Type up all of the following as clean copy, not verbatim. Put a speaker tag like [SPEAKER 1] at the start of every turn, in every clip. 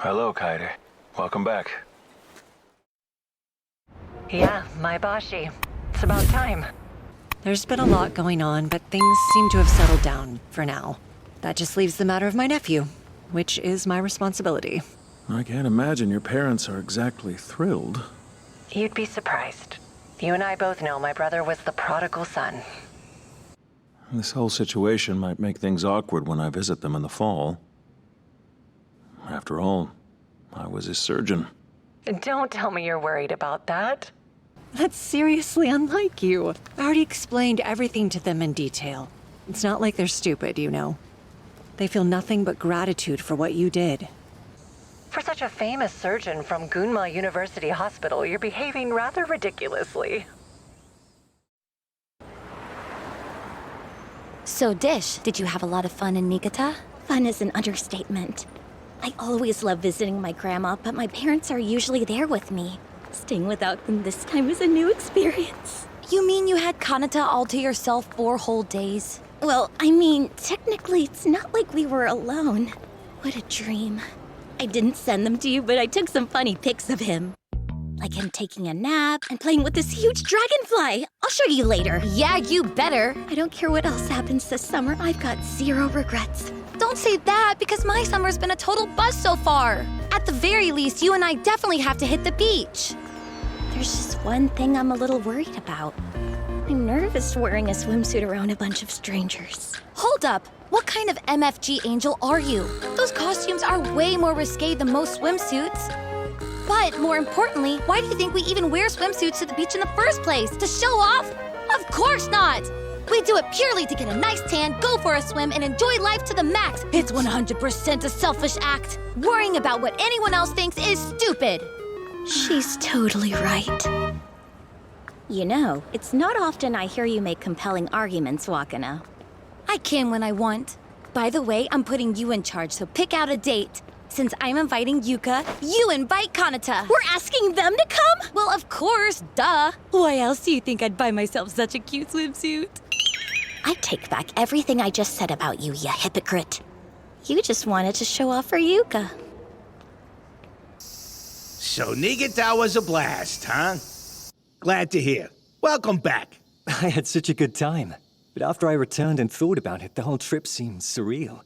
[SPEAKER 1] Hello, Kaede. Welcome back.
[SPEAKER 2] Yeah, my Bashi. It's about time. There's been a lot going on, but things seem to have settled down for now. That just leaves the matter of my nephew, which is my responsibility.
[SPEAKER 3] I can't imagine your parents are exactly thrilled.
[SPEAKER 2] You'd be surprised. You and I both know my brother was the prodigal son.
[SPEAKER 3] This whole situation might make things awkward when I visit them in the fall. After all, I was his surgeon.
[SPEAKER 2] Don't tell me you're worried about that. That's seriously unlike you. I already explained everything to them in detail. It's not like they're stupid, you know. They feel nothing but gratitude for what you did. For such a famous surgeon from Gunma University Hospital, you're behaving rather ridiculously.
[SPEAKER 4] So, Dish, did you have a lot of fun in Niigata? Fun is an understatement. I always love visiting my grandma, but my parents are usually there with me. Staying without them this time was a new experience. You mean you had Kanata all to yourself 4 whole days? Well, I mean, technically it's not like we were alone. What a dream. I didn't send them to you, but I took some funny pics of him. Like him taking a nap and playing with this huge dragonfly. I'll show you later. Yeah, you better. I don't care what else happens this summer. I've got 0 regrets. Don't say that, because my summer's been a total bust so far. At the very least, you and I definitely have to hit the beach. There's just one thing I'm a little worried about. I'm nervous wearing a swimsuit around a bunch of strangers. Hold up! What kind of MFG angel are you? Those costumes are way more risque than most swimsuits. But more importantly, why do you think we even wear swimsuits to the beach in the first place? To show off? Of course not! We do it purely to get a nice tan, go for a swim, and enjoy life to the max. It's 100% a selfish act. Worrying about what anyone else thinks is stupid. She's totally right. You know, it's not often I hear you make compelling arguments, Wakana. I can when I want. By the way, I'm putting you in charge, so pick out a date. Since I'm inviting Yuka, you invite Kanata. We're asking them to come? Well, of course, duh. Why else do you think I'd buy myself such a cute swimsuit? I take back everything I just said about you, you hypocrite. You just wanted to show off for Yuka.
[SPEAKER 5] So Niigata was a blast, huh? Glad to hear. Welcome back.
[SPEAKER 6] I had such a good time. But after I returned and thought about it, the whole trip seemed surreal.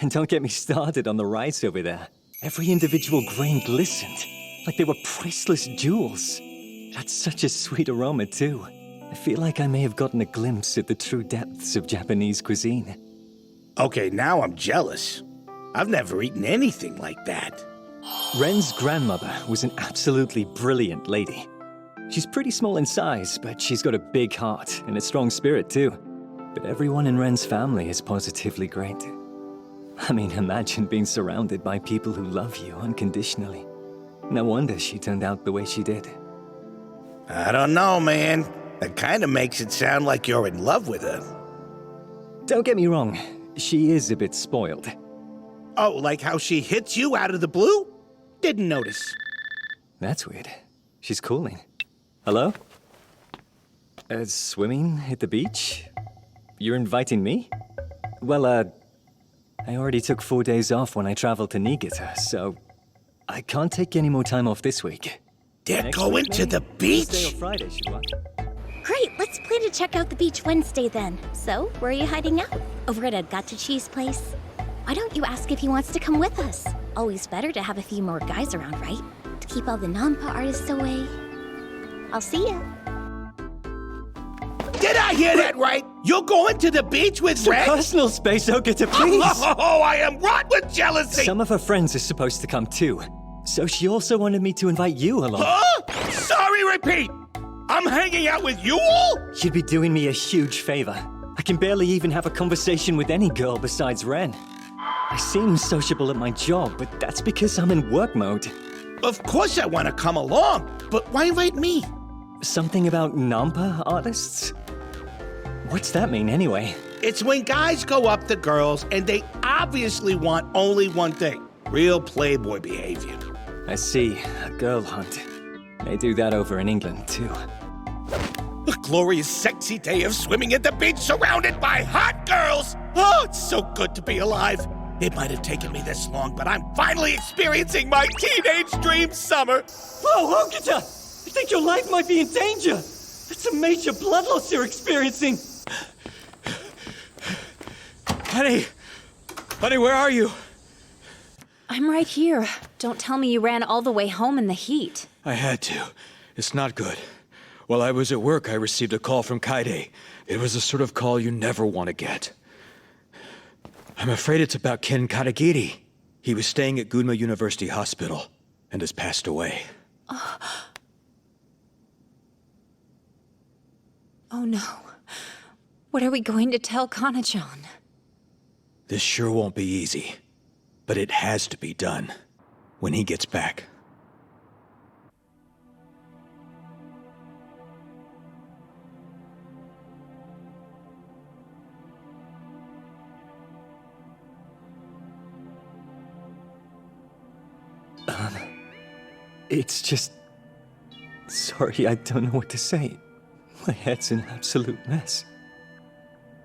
[SPEAKER 6] And don't get me started on the rides over there. Every individual grain glistened, like they were priceless jewels. That's such a sweet aroma, too. I feel like I may have gotten a glimpse at the true depths of Japanese cuisine.
[SPEAKER 5] Okay, now I'm jealous. I've never eaten anything like that.
[SPEAKER 6] Ren's grandmother was an absolutely brilliant lady. She's pretty small in size, but she's got a big heart and a strong spirit, too. But everyone in Ren's family is positively great. I mean, imagine being surrounded by people who love you unconditionally. No wonder she turned out the way she did.
[SPEAKER 5] I don't know, man. That kind of makes it sound like you're in love with her.
[SPEAKER 6] Don't get me wrong, she is a bit spoiled.
[SPEAKER 5] Oh, like how she hits you out of the blue? Didn't notice.
[SPEAKER 6] That's weird. She's calling. Hello? Swimming at the beach? You're inviting me? Well, I already took 4 days off when I traveled to Niigata, so I can't take any more time off this week.
[SPEAKER 5] They're
[SPEAKER 6] Next
[SPEAKER 5] going
[SPEAKER 6] week,
[SPEAKER 5] to
[SPEAKER 6] maybe?
[SPEAKER 5] the beach?
[SPEAKER 6] Thursday or Friday should work.
[SPEAKER 4] Great, let's plan to check out the beach Wednesday then. So, where are you hiding out? Over at Agatachi's place? Why don't you ask if he wants to come with us? Always better to have a few more guys around, right? To keep all the Nampa artists away. I'll see ya.
[SPEAKER 5] Did I hear that right? You're going to the beach with
[SPEAKER 6] It's a
[SPEAKER 5] Red?
[SPEAKER 6] personal space, Ogata, please!
[SPEAKER 5] Oh, I am rotten with jealousy!
[SPEAKER 6] Some of her friends are supposed to come too. So she also wanted me to invite you along.
[SPEAKER 5] Huh? Sorry, repeat! I'm hanging out with you all?
[SPEAKER 6] You'd be doing me a huge favor. I can barely even have a conversation with any girl besides Ren. I seem sociable at my job, but that's because I'm in work mode.
[SPEAKER 5] Of course I want to come along, but why invite me?
[SPEAKER 6] Something about Nampa artists? What's that mean anyway?
[SPEAKER 5] It's when guys go up to girls and they obviously want only one thing. Real playboy behavior.
[SPEAKER 6] I see, a girl hunt. They do that over in England too.
[SPEAKER 5] A glorious, sexy day of swimming at the beach surrounded by hot girls. Oh, it's so good to be alive. It might have taken me this long, but I'm finally experiencing my teenage dream summer.
[SPEAKER 6] Whoa, Okita! I think your life might be in danger! It's a major blood loss you're experiencing!
[SPEAKER 7] Honey! Honey, where are you?
[SPEAKER 4] I'm right here. Don't tell me you ran all the way home in the heat.
[SPEAKER 7] I had to. It's not good. While I was at work, I received a call from Kaede. It was the sort of call you never want to get. I'm afraid it's about Ken Katagiri. He was staying at Gunma University Hospital and has passed away.
[SPEAKER 4] Oh no. What are we going to tell Kana-chan?
[SPEAKER 7] This sure won't be easy, but it has to be done when he gets back.
[SPEAKER 6] It's just... Sorry, I don't know what to say. My head's an absolute mess.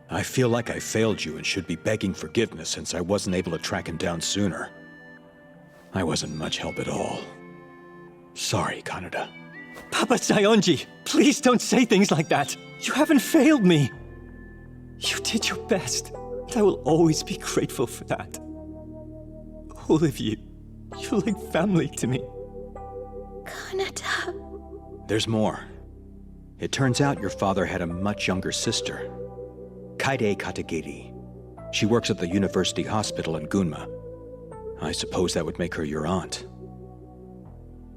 [SPEAKER 7] I feel like I failed you and should be begging forgiveness since I wasn't able to track him down sooner. I wasn't much help at all. Sorry, Kanata.
[SPEAKER 6] Papa Sayonji, please don't say things like that. You haven't failed me. You did your best, and I will always be grateful for that. All of you, you're like family to me.
[SPEAKER 4] Kanata.
[SPEAKER 7] There's more. It turns out your father had a much younger sister, Kaede Katagiri. She works at the university hospital in Gunma. I suppose that would make her your aunt.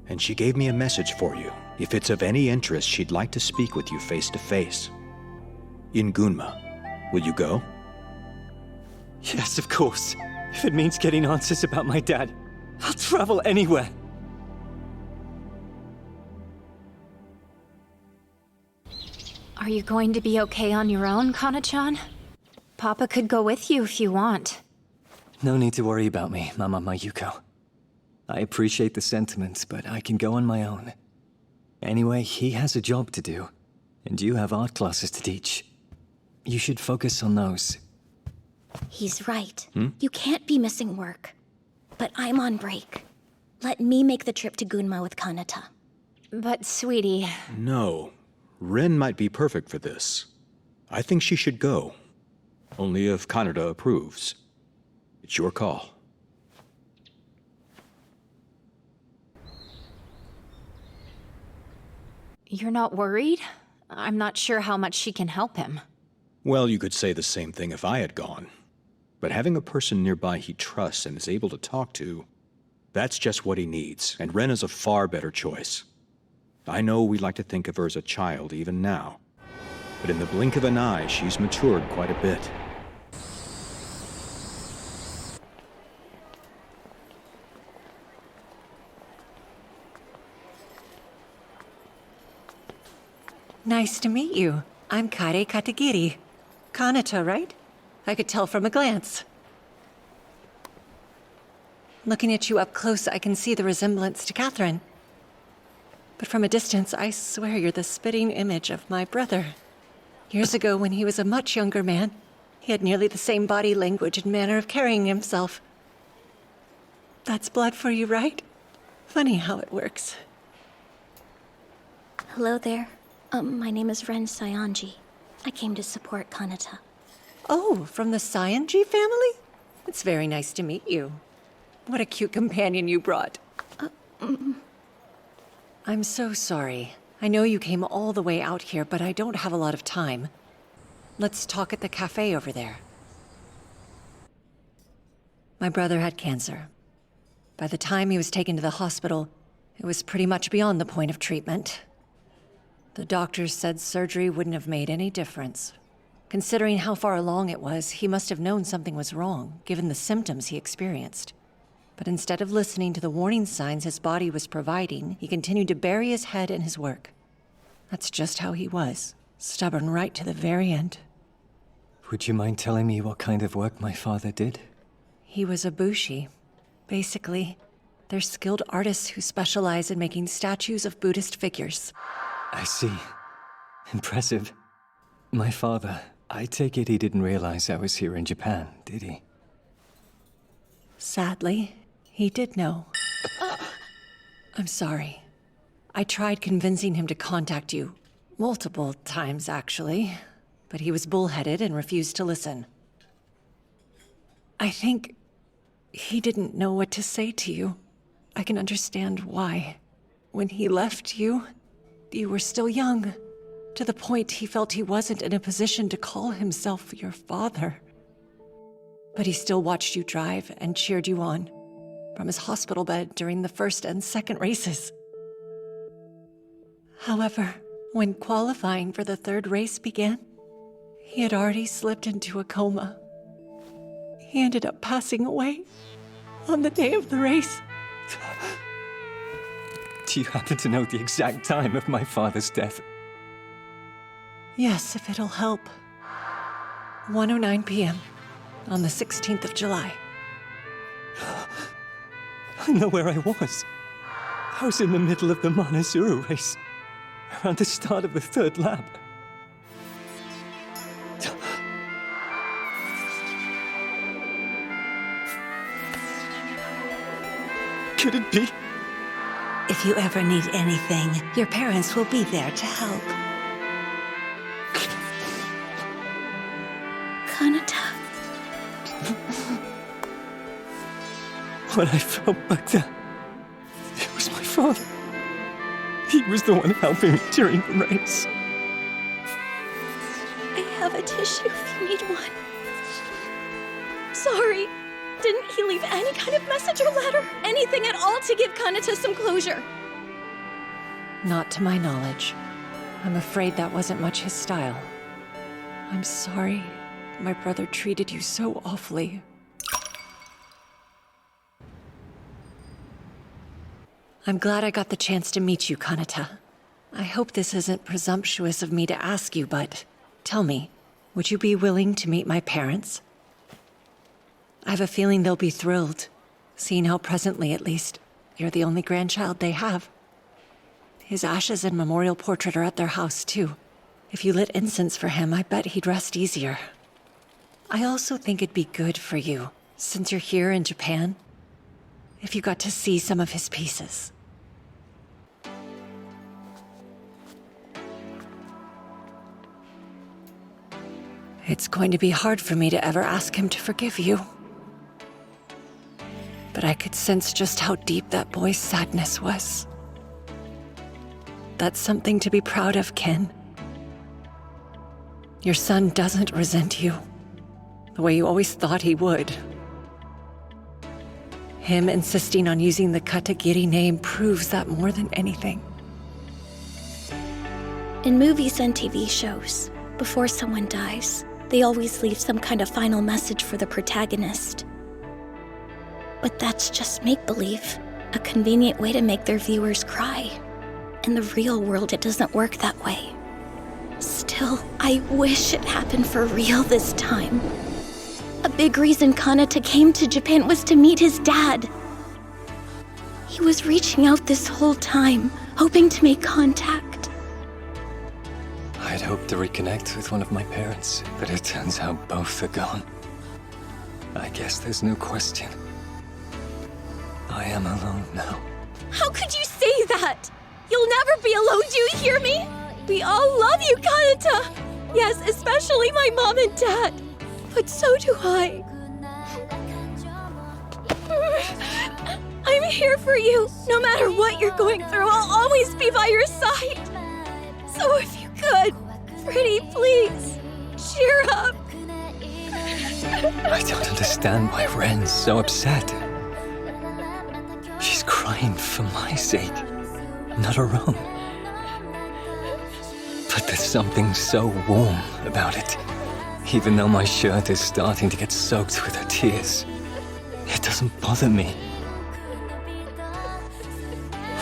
[SPEAKER 7] And she gave me a message for you. If it's of any interest, she'd like to speak with you face to face. In Gunma. Will you go?
[SPEAKER 6] Yes, of course. If it means getting answers about my dad, I'll travel anywhere.
[SPEAKER 4] Are you going to be okay on your own, Kana-chan? Papa could go with you if you want.
[SPEAKER 6] No need to worry about me, Mama Mayuko. I appreciate the sentiments, but I can go on my own. Anyway, he has a job to do, and you have art classes to teach. You should focus on those.
[SPEAKER 4] He's right. You can't be missing work. But I'm on break. Let me make the trip to Gunma with Kanata. But, sweetie...
[SPEAKER 7] No. Ren might be perfect for this. I think she should go. Only if Kanata approves. It's your call.
[SPEAKER 4] You're not worried? I'm not sure how much she can help him.
[SPEAKER 7] Well, you could say the same thing if I had gone. But having a person nearby he trusts and is able to talk to, that's just what he needs, and Ren is a far better choice. I know we like to think of her as a child even now, but in the blink of an eye, she's matured quite a bit.
[SPEAKER 2] Nice to meet you. I'm Kaede Katagiri. Kanata, right? I could tell from a glance. Looking at you up close, I can see the resemblance to Catherine. But from a distance, I swear you're the spitting image of my brother. Years ago, when he was a much younger man, he had nearly the same body language and manner of carrying himself. That's blood for you, right? Funny how it works.
[SPEAKER 4] Hello there. My name is Ren Sayonji. I came to support Kanata.
[SPEAKER 2] Oh, from the Sayonji family? It's very nice to meet you. What a cute companion you brought. I'm so sorry. I know you came all the way out here, but I don't have a lot of time. Let's talk at the cafe over there. My brother had cancer. By the time he was taken to the hospital, it was pretty much beyond the point of treatment. The doctors said surgery wouldn't have made any difference. Considering how far along it was, he must have known something was wrong, given the symptoms he experienced. But instead of listening to the warning signs his body was providing, he continued to bury his head in his work. That's just how he was, stubborn right to the very end.
[SPEAKER 6] Would you mind telling me what kind of work my father did?
[SPEAKER 2] He was a bushi. Basically, they're skilled artists who specialize in making statues of Buddhist figures.
[SPEAKER 6] I see. Impressive. My father, I take it he didn't realize I was here in Japan, did he?
[SPEAKER 2] Sadly, he did know. I'm sorry. I tried convincing him to contact you. Multiple times, actually. But he was bullheaded and refused to listen. I think he didn't know what to say to you. I can understand why. When he left you, you were still young. To the point he felt he wasn't in a position to call himself your father. But he still watched you drive and cheered you on. From his hospital bed during the first and second races. However, when qualifying for the third race began, he had already slipped into a coma. He ended up passing away on the day of the race.
[SPEAKER 6] Do you happen to know the exact time of my father's death?
[SPEAKER 2] Yes, if it'll help. 1:09 p.m. on the 16th of July.
[SPEAKER 6] I know where I was. I was in the middle of the Manazuru race, around the start of the third lap. Could it be?
[SPEAKER 8] If you ever need anything, your parents will be there to help.
[SPEAKER 4] Kanata.
[SPEAKER 6] When I fell back there, it was my father. He was the one helping me during the race.
[SPEAKER 4] I have a tissue if you need one. Sorry. Didn't he leave any kind of message or letter? Anything at all to give Kanata some closure?
[SPEAKER 2] Not to my knowledge. I'm afraid that wasn't much his style. I'm sorry. My brother treated you so awfully. I'm glad I got the chance to meet you, Kanata. I hope this isn't presumptuous of me to ask you, but tell me, would you be willing to meet my parents? I have a feeling they'll be thrilled, seeing how presently, at least, you're the only grandchild they have. His ashes and memorial portrait are at their house, too. If you lit incense for him, I bet he'd rest easier. I also think it'd be good for you, since you're here in Japan, if you got to see some of his pieces. It's going to be hard for me to ever ask him to forgive you. But I could sense just how deep that boy's sadness was. That's something to be proud of, Ken. Your son doesn't resent you, the way you always thought he would. Him insisting on using the Katagiri name proves that more than anything.
[SPEAKER 4] In movies and TV shows, before someone dies, they always leave some kind of final message for the protagonist. But that's just make-believe, a convenient way to make their viewers cry. In the real world, it doesn't work that way. Still, I wish it happened for real this time. A big reason Kanata came to Japan was to meet his dad. He was reaching out this whole time, hoping to make contact.
[SPEAKER 6] I'd hoped to reconnect with one of my parents, but it turns out both are gone. I guess there's no question. I am alone now.
[SPEAKER 4] How could you say that? You'll never be alone, do you hear me? We all love you, Kanata! Yes, especially my mom and dad. But so do I. I'm here for you. No matter what you're going through, I'll always be by your side. So if you could, pretty please, cheer up.
[SPEAKER 6] I don't understand why Ren's so upset. She's crying for my sake, not her own. But there's something so warm about it. Even though my shirt is starting to get soaked with her tears, it doesn't bother me.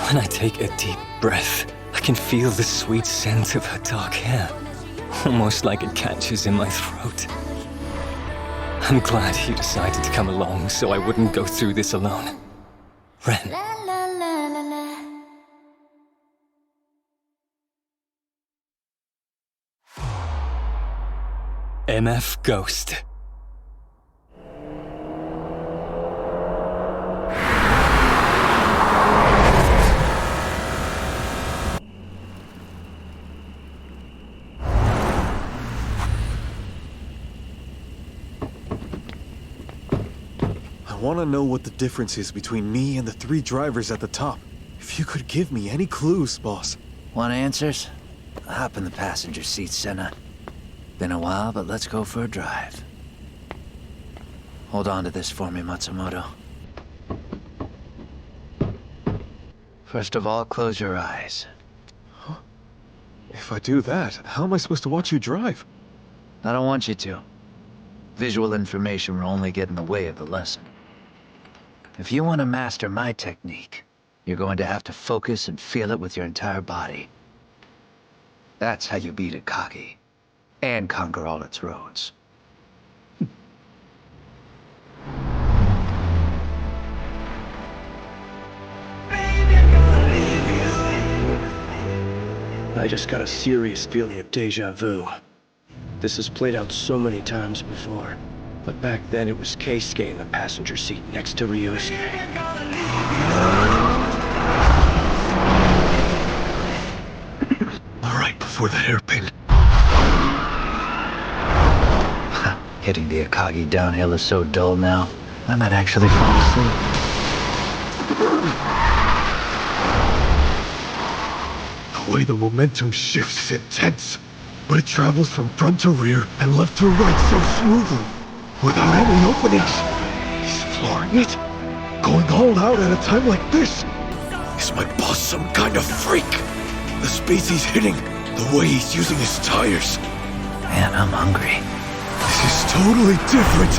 [SPEAKER 6] When I take a deep breath, I can feel the sweet scent of her dark hair, almost like it catches in my throat. I'm glad you decided to come along so I wouldn't go through this alone. Ren. MF Ghost.
[SPEAKER 9] want to know what the difference is between me and the 3 drivers at the top. If you could give me any clues, boss.
[SPEAKER 10] Want answers? Hop in the passenger seat, Senna. Been a while, but let's go for a drive. Hold on to this for me, Matsumoto. First of all, close your eyes.
[SPEAKER 9] Huh? If I do that, how am I supposed to watch you drive?
[SPEAKER 10] I don't want you to. Visual information will only get in the way of the lesson. If you want to master my technique, you're going to have to focus and feel it with your entire body. That's how you beat Akagi, and conquer all its roads.
[SPEAKER 11] I just got a serious feeling of deja vu. This has played out so many times before. But back then it was Keisuke in the passenger seat next to Ryusuke.
[SPEAKER 9] Right before the hairpin.
[SPEAKER 10] Hitting the Akagi downhill is so dull now, I might actually fall asleep.
[SPEAKER 9] The way the momentum shifts is intense, but it travels from front to rear and left to right so smoothly, without any openings. He's flooring it, going all out at a time like this. Is my boss some kind of freak? The speeds he's hitting, the way he's using his tires.
[SPEAKER 10] Man, I'm hungry.
[SPEAKER 9] This is totally different.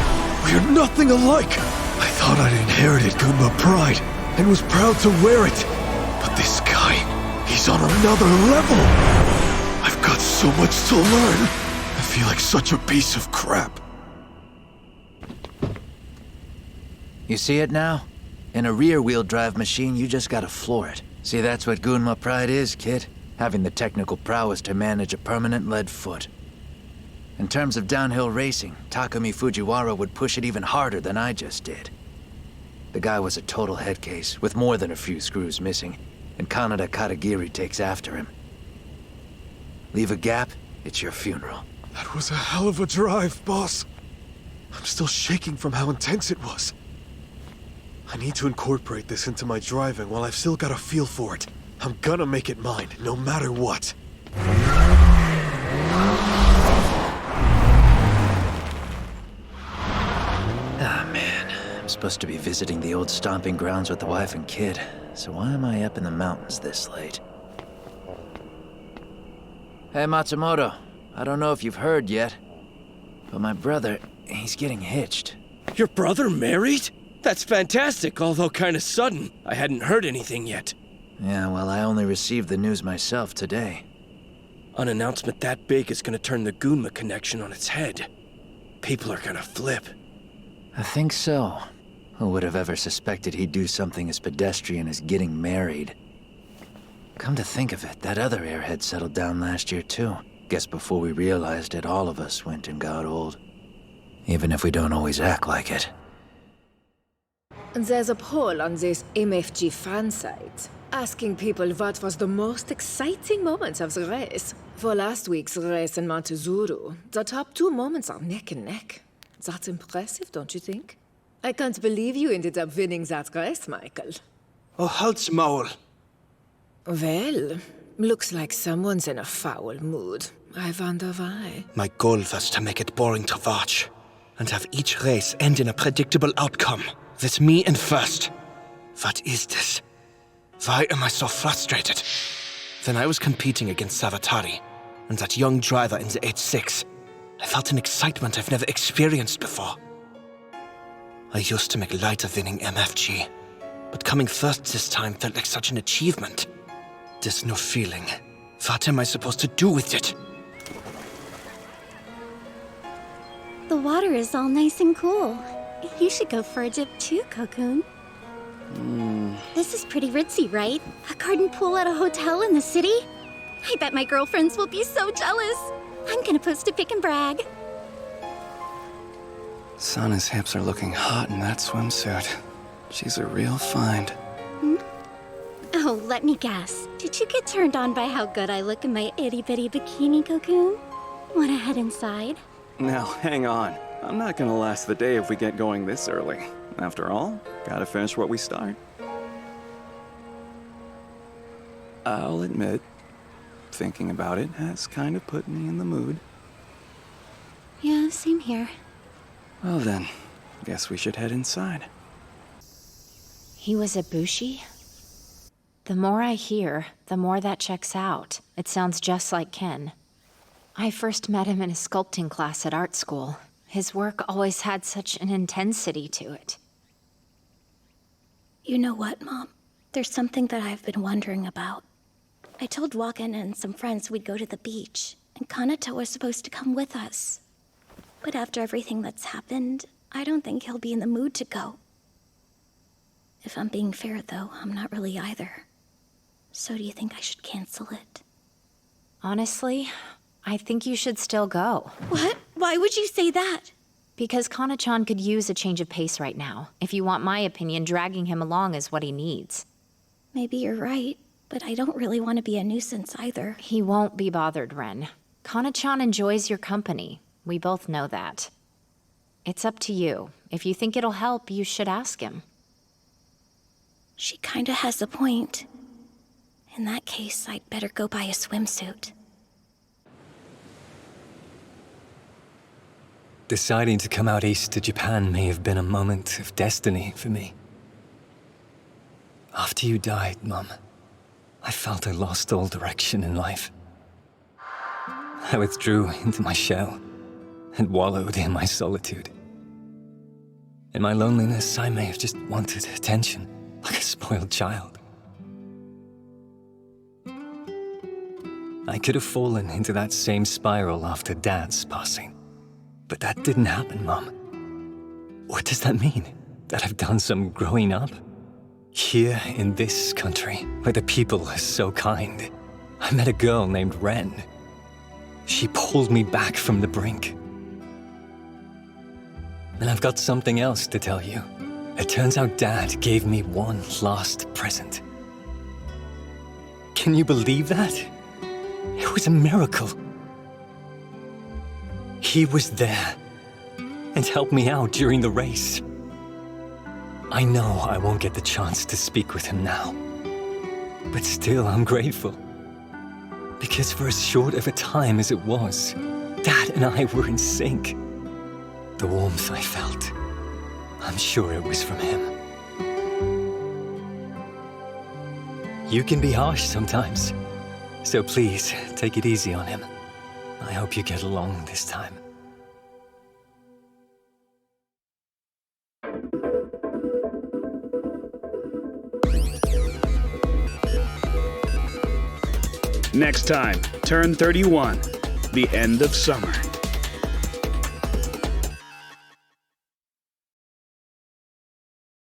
[SPEAKER 9] We are nothing alike. I thought I'd inherited Gunma pride and was proud to wear it. But this guy, he's on another level. I've got so much to learn. I feel like such a piece of crap.
[SPEAKER 10] You see it now? In a rear-wheel drive machine, you just gotta floor it. See, that's what Gunma pride is, kid. Having the technical prowess to manage a permanent lead foot. In terms of downhill racing, Takumifujiwara would push it even harder than I just did. The guy was a total head case, with more than a few screws missing, and Kanata Katagiri takes after him. Leave a gap, it's your funeral.
[SPEAKER 9] That was a hell of a drive, boss. I'm still shaking from how intense it was. I need to incorporate this into my driving while I've still got a feel for it. I'm gonna make it mine, no matter what.
[SPEAKER 10] Ah, man. I'm supposed to be visiting the old stomping grounds with the wife and kid, so why am I up in the mountains this late? Hey, Matsumoto. I don't know if you've heard yet, but my brother, he's getting hitched.
[SPEAKER 11] Your brother married? That's fantastic, although kinda sudden. I hadn't heard anything yet.
[SPEAKER 10] Yeah, well, I only received the news myself today.
[SPEAKER 11] An announcement that big is gonna turn the Gunma connection on its head. People are gonna flip.
[SPEAKER 10] I think so. Who would have ever suspected he'd do something as pedestrian as getting married? Come to think of it, that other airhead settled down last year too. Guess before we realized it, all of us went and got old. Even if we don't always act like it.
[SPEAKER 12] There's a poll on this MFG fan site, asking people what was the most exciting moments of the race. For last week's race in Montezuru, the top 2 moments are neck and neck. That's impressive, don't you think? I can't believe you ended up winning that race, Michael.
[SPEAKER 11] Oh, halt's maul.
[SPEAKER 12] Well, looks like someone's in a foul mood. I wonder why.
[SPEAKER 11] My goal was to make it boring to watch, and have each race end in a predictable outcome, with me in first. What is this? Why am I so frustrated? Then I was competing against Savatari, and that young driver in the 8-6. I felt an excitement I've never experienced before. I used to make light of winning MFG, but coming first this time felt like such an achievement. This new feeling, what am I supposed to do with it?
[SPEAKER 4] The water is all nice and cool. You should go for a dip too, Cocoon. This is pretty ritzy, right? A garden pool at a hotel in the city? I bet my girlfriends will be so jealous. I'm gonna post a pic and brag.
[SPEAKER 13] Sana's hips are looking hot in that swimsuit. She's a real find.
[SPEAKER 4] Oh, let me guess. Did you get turned on by how good I look in my itty-bitty bikini, Cocoon? Wanna head inside?
[SPEAKER 13] Now, hang on. I'm not gonna last the day if we get going this early. After all, gotta finish what we start. I'll admit, thinking about it has kind of put me in the mood.
[SPEAKER 4] Yeah, same here.
[SPEAKER 13] Well then, guess we should head inside.
[SPEAKER 14] He was a bushi? The more I hear, the more that checks out. It sounds just like Ken. I first met him in a sculpting class at art school. His work always had such an intensity to it.
[SPEAKER 4] You know what, Mom? There's something that I've been wondering about. I told Wakan and some friends we'd go to the beach, and Kanata was supposed to come with us. But after everything that's happened, I don't think he'll be in the mood to go. If I'm being fair, though, I'm not really either. So do you think I should cancel it?
[SPEAKER 14] Honestly, I think you should still go.
[SPEAKER 4] What? Why would you say that?
[SPEAKER 14] Because Kana-chan could use a change of pace right now. If you want my opinion, dragging him along is what he needs.
[SPEAKER 4] Maybe you're right, but I don't really want to be a nuisance either.
[SPEAKER 14] He won't be bothered, Ren. Kana-chan enjoys your company. We both know that. It's up to you. If you think it'll help, you should ask him.
[SPEAKER 4] She kinda has a point. In that case, I'd better go buy a swimsuit.
[SPEAKER 6] Deciding to come out east to Japan may have been a moment of destiny for me. After you died, Mum, I felt I lost all direction in life. I withdrew into my shell and wallowed in my solitude. In my loneliness, I may have just wanted attention, like a spoiled child. I could have fallen into that same spiral after Dad's passing. But that didn't happen, Mom. What does that mean? That I've done some growing up? Here in this country, where the people are so kind, I met a girl named Ren. She pulled me back from the brink. And I've got something else to tell you. It turns out Dad gave me one last present. Can you believe that? It was a miracle. He was there and helped me out during the race. I know I won't get the chance to speak with him now, but still I'm grateful. Because for as short of a time as it was, Dad and I were in sync. The warmth I felt, I'm sure it was from him. You can be harsh sometimes, so please take it easy on him. I hope you get along this time.
[SPEAKER 15] Next time, Turn 31, the end of summer.